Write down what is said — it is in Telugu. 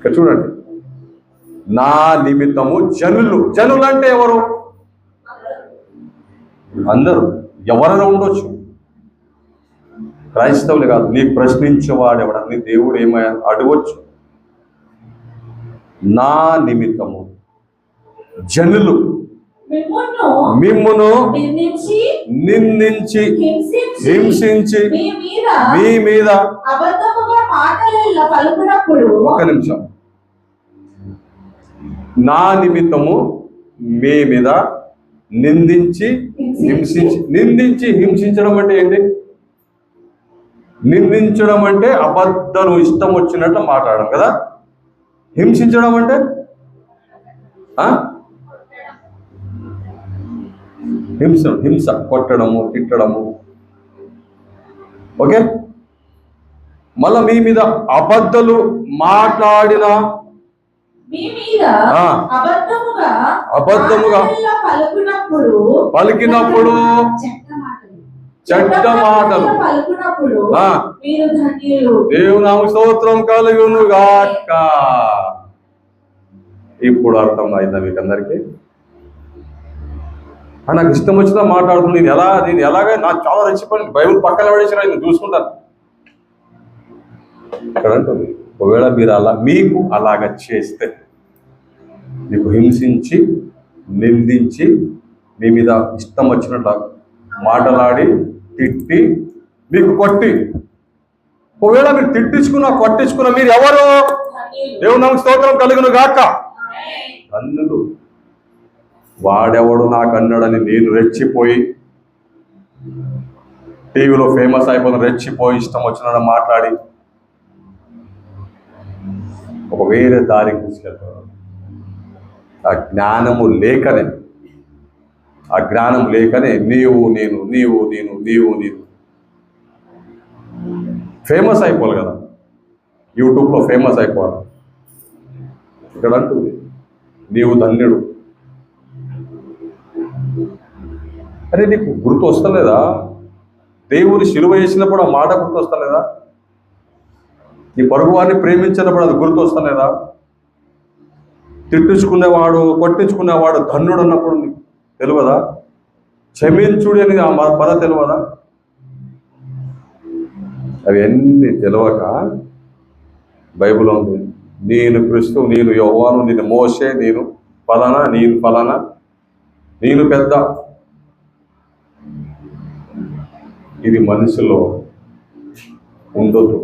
ఇక్కడ చూడండి, నా నిమిత్తము జనులు అంటే ఎవరు? అందరూ, ఎవరైనా ఉండొచ్చు, క్రైస్తవులు కాదు. నీ ప్రశ్నించేవాడు ఎవడ, నీ దేవుడు ఏమయ్యా అడగొచ్చు. నా నిమిత్తము జనులు మిమ్మును నిందించి హింసించి మీ మీద ఒక నిమిషం, నా నిమిత్తము మీ మీద నిందించి హింసించడం అంటే ఏంటి? నిందించడం అంటే అబద్ధాలు ఇష్టం వచ్చినట్టు మాట్లాడడం కదా. హింసించడం అంటే హింస, కొట్టడము, తిట్టడము. ఓకే, మళ్ళా మీ మీద అబద్ధాలు మాట్లాడిన, అబద్ధముగా పలికినప్పుడు, చెడ్డ మాటలు, దేవుని స్తోత్రం కలుగును గాక. ఇప్పుడు అర్థమైందా మీకు అందరికీ? నాకు ఇష్టం వచ్చినా మాట్లాడుతుంది. నేను ఎలాగా నాకు చాలా రెచ్చిపోయింది. బైబుల్ పక్కన పడేసినా నేను చూసుకుంటాను. ఇక్కడ అంటుంది, ఒకవేళ మీకు అలాగ చేస్తే, మీకు హింసించి నిందించి మీ మీద ఇష్టం వచ్చినట్టు మాటలాడి తిట్టి మీకు కొట్టి, ఒకవేళ మీరు కొట్టించుకున్నా మీరు ఎవరు? దేవుని నామమునకు స్తోత్రం కలుగును గాక. అన్నులు, వాడెవడు నాకు అన్నాడని నేను రెచ్చిపోయి టీవీలో ఫేమస్ అయిపోయిన, రెచ్చిపోయి ఇష్టం వచ్చిన మాట్లాడి ఒక వేరే దారికి తీసుకెళ్తాడు. ఆ జ్ఞానం లేకనే నీవు నేను ఫేమస్ అయిపోవాలి కదా, యూట్యూబ్లో ఫేమస్ అయిపోవాలి. ఇక్కడ అంటుంది, నీవు ధన్యుడు. అరే, నీకు గుర్తు వస్తలేదా? దేవుని శిలువ చేసినప్పుడు ఆ మాట గుర్తు వస్తలేదా? నీ పొరుగు వారిని ప్రేమించినప్పుడు అది గుర్తు వస్తలేదా? తిట్టించుకునేవాడు, కొట్టించుకునేవాడు ధన్యుడు అన్నప్పుడు నీకు తెలియదా? క్షమించుడు అని ఆ పద తెలియదా? అవన్నీ తెలియక బైబిల్లో ఉంది, నేను క్రీస్తు, నేను యోహాను, నేను మోషే, నేను ఫలానా, నేను పెద్ద. ఇది మనసులో ఉండొద్దు.